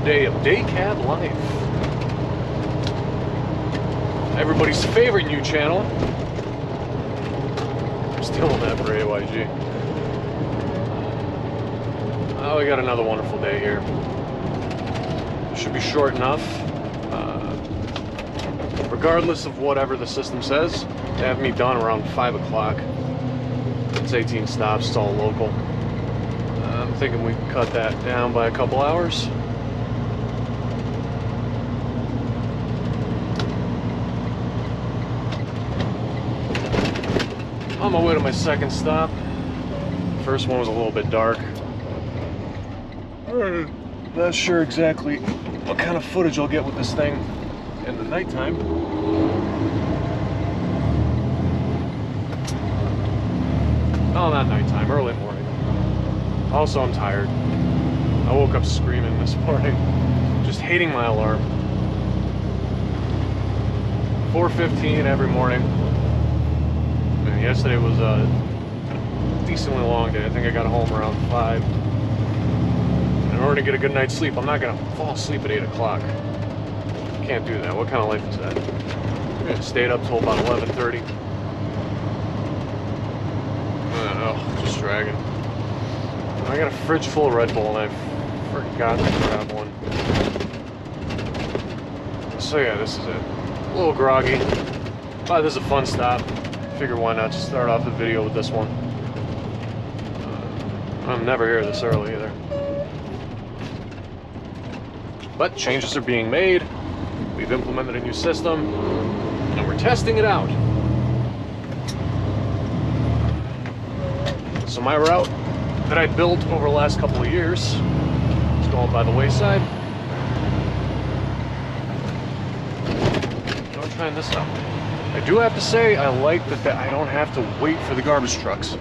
day of DayCabLife. Everybody's favorite new channel. I'm stealing that for AYG. Oh, we got another wonderful day here. Should be short enough. Regardless of whatever the system says, to have me done around 5 o'clock. It's 18 stops, it's all local. I'm thinking we can cut that down by a couple hours. On my way to my second stop. First one was a little bit dark. Not sure exactly what kind of footage I'll get with this thing in the nighttime. Oh, not nighttime, early morning. Also, I'm tired. I woke up screaming this morning, just hating my alarm. 4:15 every morning. And yesterday was a decently long day. I think I got home around 5. In order to get a good night's sleep, I'm not gonna fall asleep at 8 o'clock. Can't do that. What kind of life is that? I stayed up till about 11:30. Oh, just dragging. I got a fridge full of Red Bull and I forgot to grab one. So yeah, this is it. A little groggy. But this is a fun stop. Figure why not just start off the video with this one. I'm never here this early either. But changes are being made. We've implemented a new system and we're testing it out. So my route that I built over the last couple of years is going by the wayside. I'm trying this out. I do have to say I like that I don't have to wait for the garbage trucks.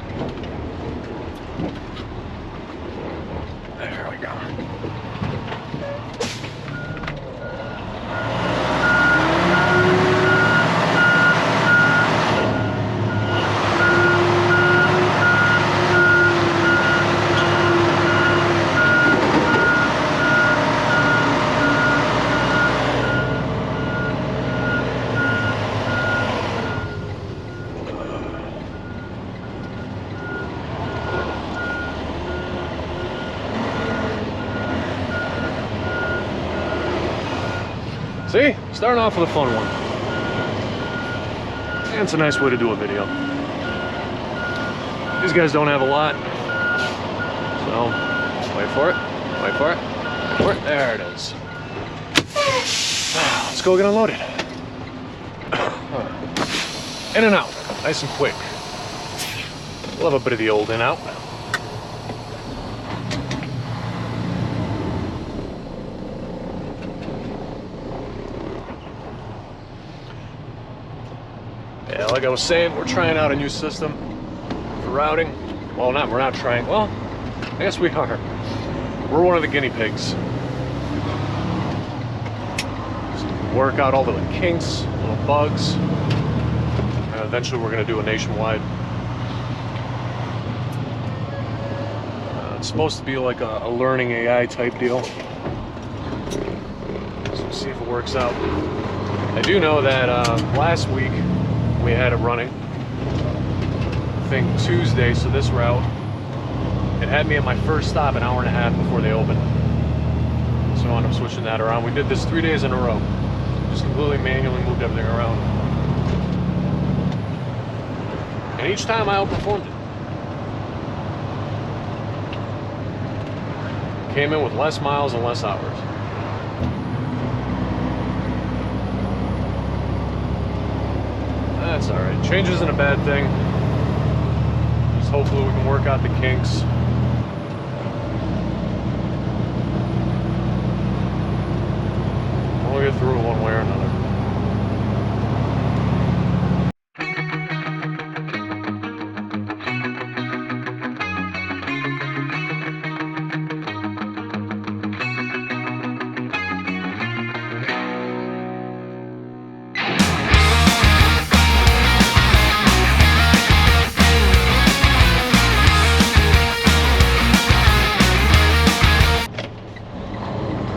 There we go. See? Starting off with a fun one. And it's a nice way to do a video. These guys don't have a lot. So, wait for it. Wait for it. Wait for it. There it is. Let's go get unloaded. In and out. Nice and quick. Love a bit of the old in out. Yeah, like I was saying, we're trying out a new system for routing. Well, we're not trying. Well, I guess we are. We're one of the guinea pigs. Just work out all the kinks, little bugs. And eventually we're going to do a nationwide. It's supposed to be like a learning AI type deal. So we'll see if it works out. I do know that last week, we had it running, I think Tuesday, so this route, it had me at my first stop an hour and a half before they opened. So I ended up switching that around. We did this 3 days in a row. Just completely manually moved everything around. And each time I outperformed it. Came in with less miles and less hours. That's alright. Change isn't a bad thing. Just hopefully we can work out the kinks. We'll get through it one way or another.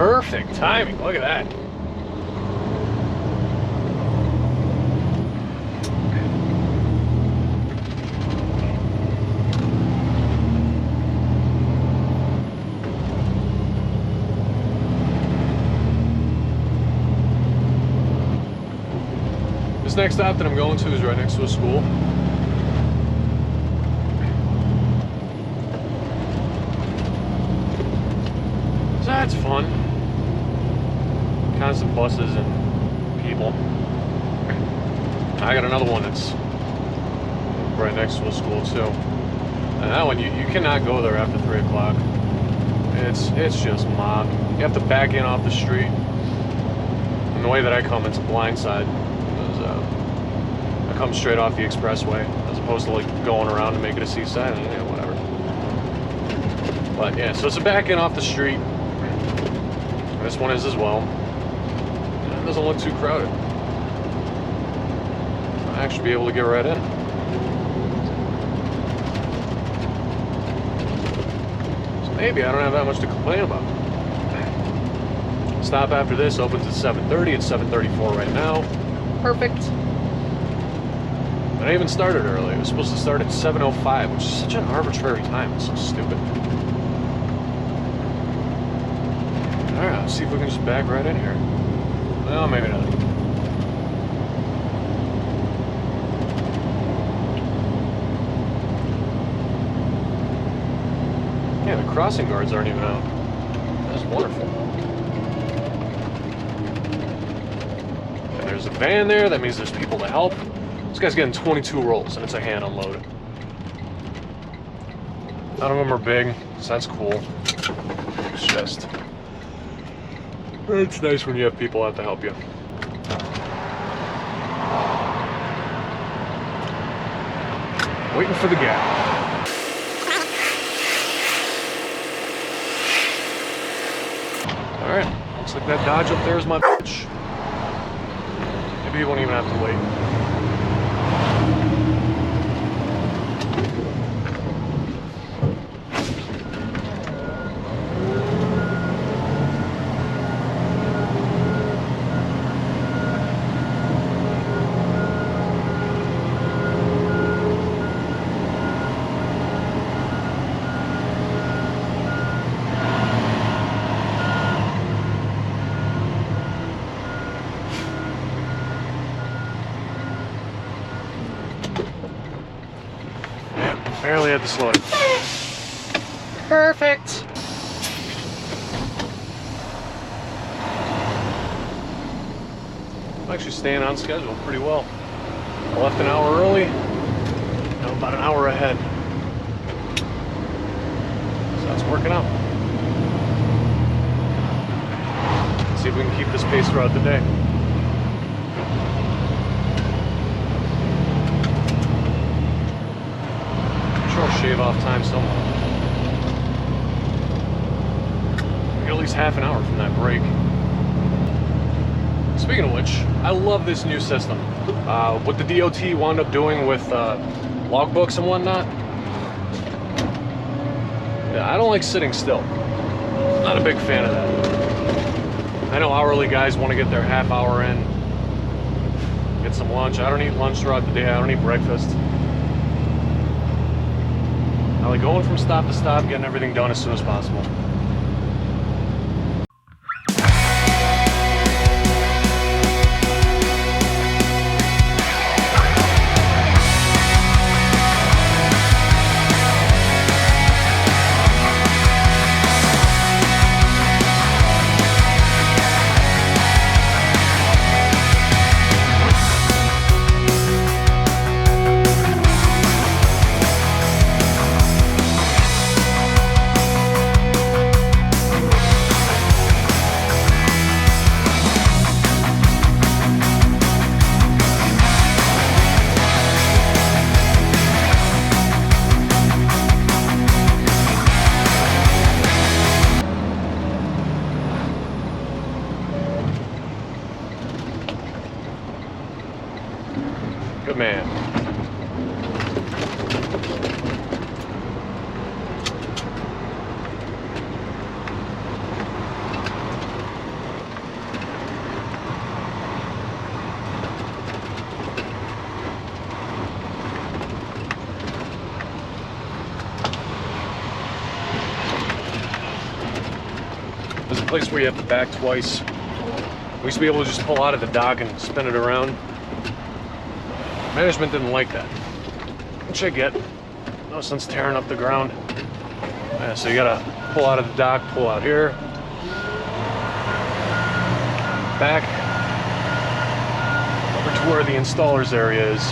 Perfect timing. Look at that. This next stop that I'm going to is right next to a school. So that's fun. Constant buses and people. I got another one that's right next to a school too. And that one, you cannot go there after 3 o'clock. It's just mobbed. You have to back in off the street. And the way that I come, it's a blind side. I come straight off the expressway as opposed to like going around to make it a seaside and yeah, whatever. But yeah, so it's a back in off the street. This one is as well. And it doesn't look too crowded. I actually be able to get right in. So maybe I don't have that much to complain about. Stop after this opens at 7:30. It's 7:34 right now. Perfect. And I even started early. It was supposed to start at 7:05, which is such an arbitrary time. It's so stupid. Alright, let's see if we can just back right in here. Well, maybe not. Yeah, the crossing guards aren't even out. That's wonderful. And there's a van there. That means there's people to help. This guy's getting 22 rolls, and it's a hand unload. None of them are big, so that's cool. It's just... it's nice when you have people out to help you. Waiting for the gap. Alright, looks like that Dodge up there is my bitch. Maybe you won't even have to wait. Barely had to slow it. Perfect. I'm actually staying on schedule pretty well. I left an hour early. Now I'm about an hour ahead. So that's working out. Let's see if we can keep this pace throughout the day. I'll shave off time somewhere. Get at least half an hour from that break. Speaking of which, I love this new system. What the DOT wound up doing with logbooks and whatnot. Yeah, I don't like sitting still. Not a big fan of that. I know hourly guys want to get their half hour in, get some lunch. I don't eat lunch throughout the day. I don't eat breakfast. I like going from stop to stop, getting everything done as soon as possible. Good man. place where you have to back twice. We used to be able to just pull out of the dock and spin it around. Management didn't like that, which I get. No sense tearing up the ground. Yeah, so you gotta pull out of the dock, pull out here, back over to where the installer's area is.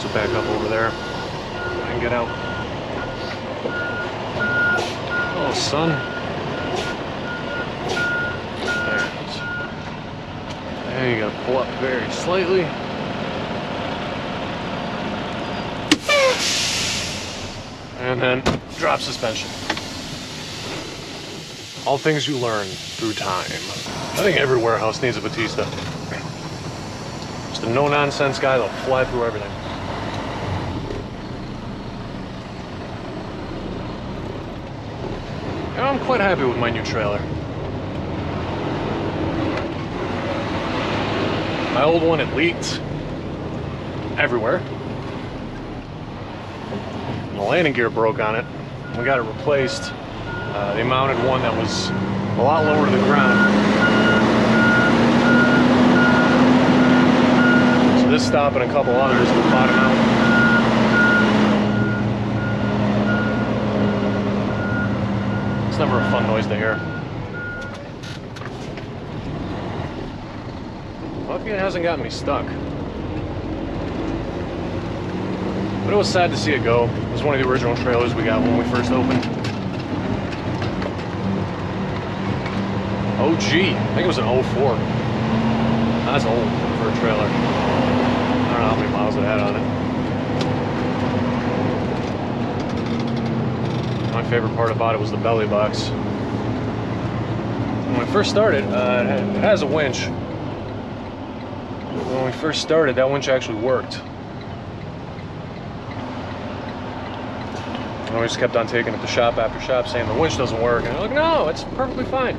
So back up over there and get out. Oh, son. There it is. There you gotta pull up very slightly. And then drop suspension. All things you learn through time. I think every warehouse needs a Batista. Just a no-nonsense guy that'll fly through everything. And I'm quite happy with my new trailer. My old one, it leaked everywhere. The landing gear broke on it. We got it replaced. They mounted one that was a lot lower to the ground. So this stop and a couple others will bottom out. It's never a fun noise to hear. Lucky it hasn't gotten me stuck. But it was sad to see it go. It was one of the original trailers we got when we first opened. OG, I think it was an 04. That's old for a trailer. I don't know how many miles it had on it. My favorite part about it was the belly box. When we first started, it has a winch. When we first started, that winch actually worked. And we just kept on taking it to shop after shop saying the winch doesn't work. And they're like, no, it's perfectly fine.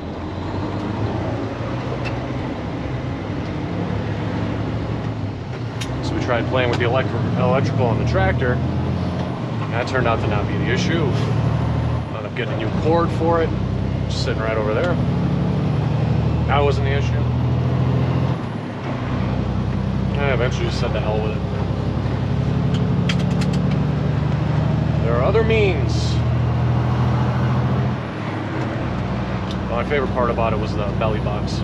So we tried playing with the electrical on the tractor. And that turned out to not be the issue. Ended up getting a new cord for it, just sitting right over there. That wasn't the issue. I eventually just said the hell with it. There are other means. Well, my favorite part about it was the belly box. A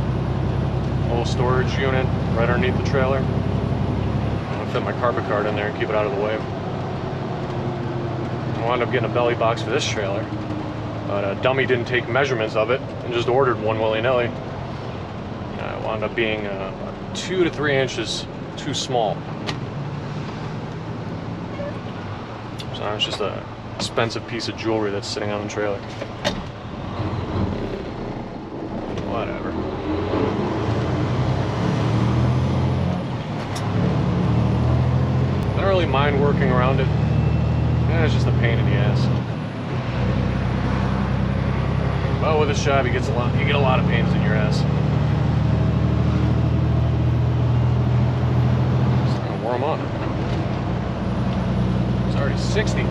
little storage unit right underneath the trailer. I'm gonna fit my carpet cart in there and keep it out of the way. I wound up getting a belly box for this trailer, but a dummy didn't take measurements of it and just ordered one willy-nilly. It wound up being 2 to 3 inches too small. So it's just an expensive piece of jewelry that's sitting on the trailer. Whatever. I don't really mind working around it. It's just a pain in the ass. Well, with this job, you get a lot of pains in your ass. Starting to warm up. It's already 60.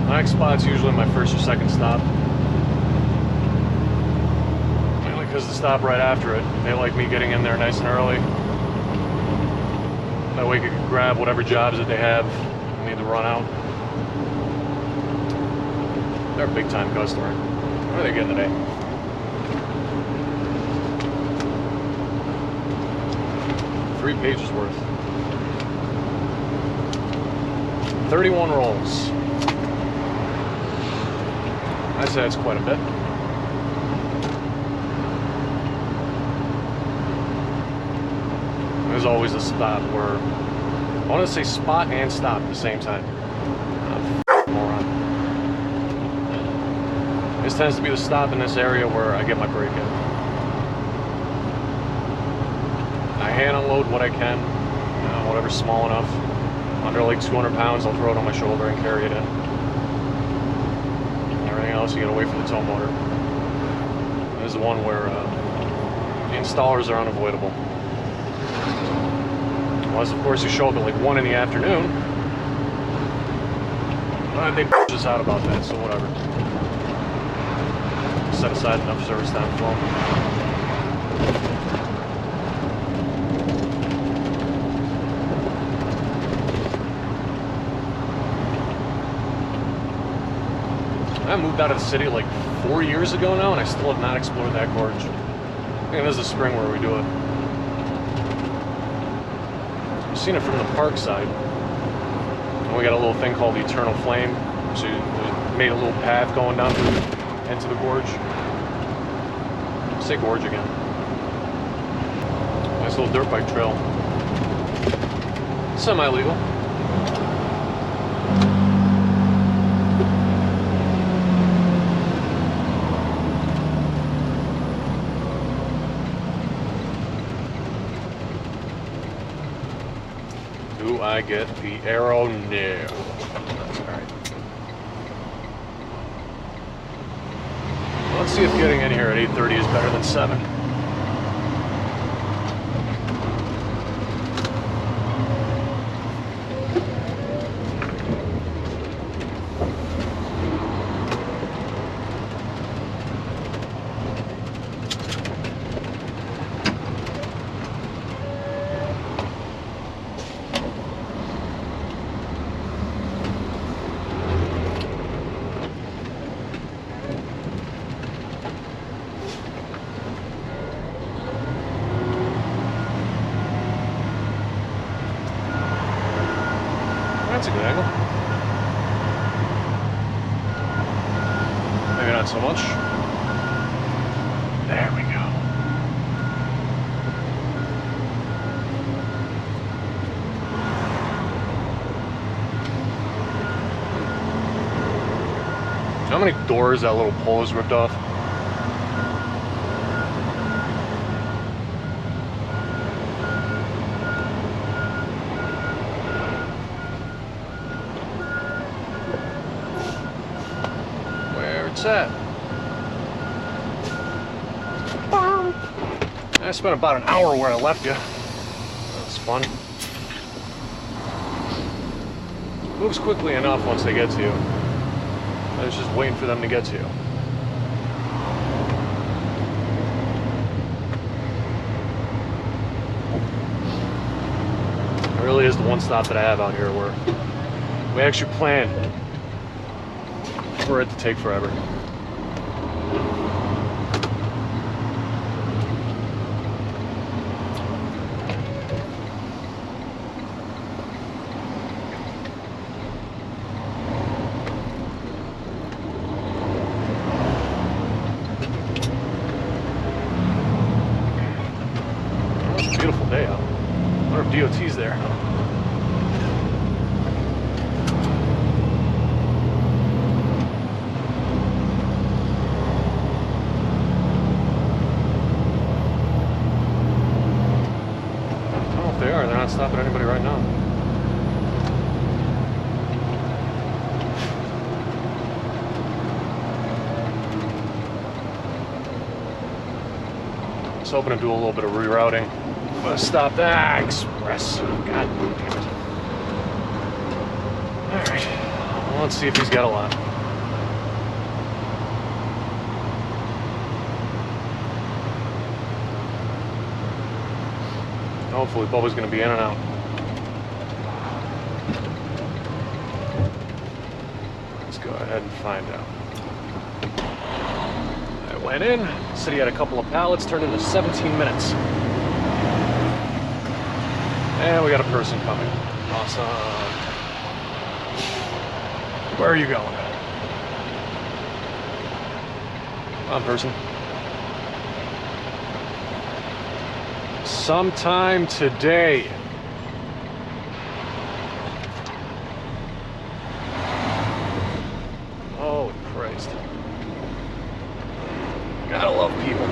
Next spot's usually my first or second stop. Mainly because the stop right after it, they like me getting in there nice and early. That way I can grab whatever jobs that they have I need to run out. They're a big time customer. What are they getting today? Three pages worth. 31 rolls. I'd say it's quite a bit. There's always a spot where I want to say spot and stop at the same time. Moron. This tends to be the stop in this area where I get my break in. hand unload what I can, whatever's small enough. Under like 200 pounds, I'll throw it on my shoulder and carry it in. Everything else, you gotta wait for the tow motor. This is the one where the installers are unavoidable. Unless, of course, you show up at like 1 in the afternoon. They bitch us out about that, so whatever. Set aside enough service time for them. I moved out of the city like 4 years ago now, and I still have not explored that gorge. I think this is the spring where we do it. I've seen it from the park side. And we got a little thing called the Eternal Flame, so we made a little path going down into the gorge. Say gorge again. Nice little dirt bike trail. Semi-legal. Do I get the arrow? No. Alright. Let's see if getting in here at 8:30 is better than 7. That's a good angle. Maybe not so much. There we go. How many doors that little pole is ripped off? At? I spent about an hour where I left you. That was fun. Moves quickly enough once they get to you. I was just waiting for them to get to you. It really is the one stop that I have out here where we actually plan for it to take forever. Well, it's a beautiful day out. I wonder if DOT's there. They're not stopping anybody right now. I was hoping to do a little bit of rerouting. But stop that express. God damn it. Alright. Well, let's see if he's got a lot. Hopefully Bubba's going to be in and out. Let's go ahead and find out. I went in, said he had a couple of pallets, turned into 17 minutes. And we got a person coming. Awesome. Where are you going? Come on, person. Sometime today. Holy Christ. Gotta love people.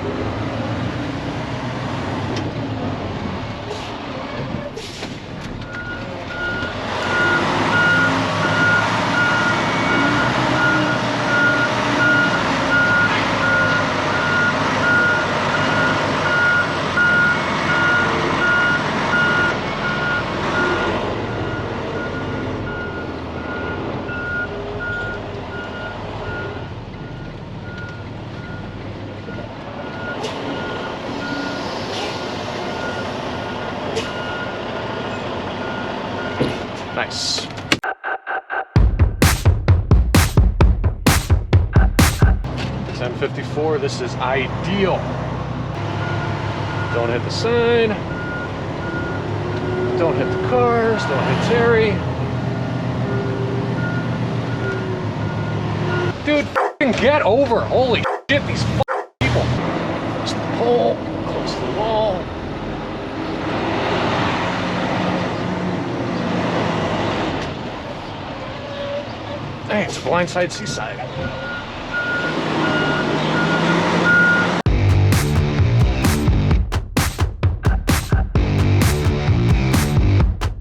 Nice. $10.54, this is ideal. Don't hit the sign. Don't hit the cars, don't hit Terry. Dude, f***ing get over. Holy shit, these f***ing people. Close to the pole, close to the wall. Hey, it's Blindside Seaside.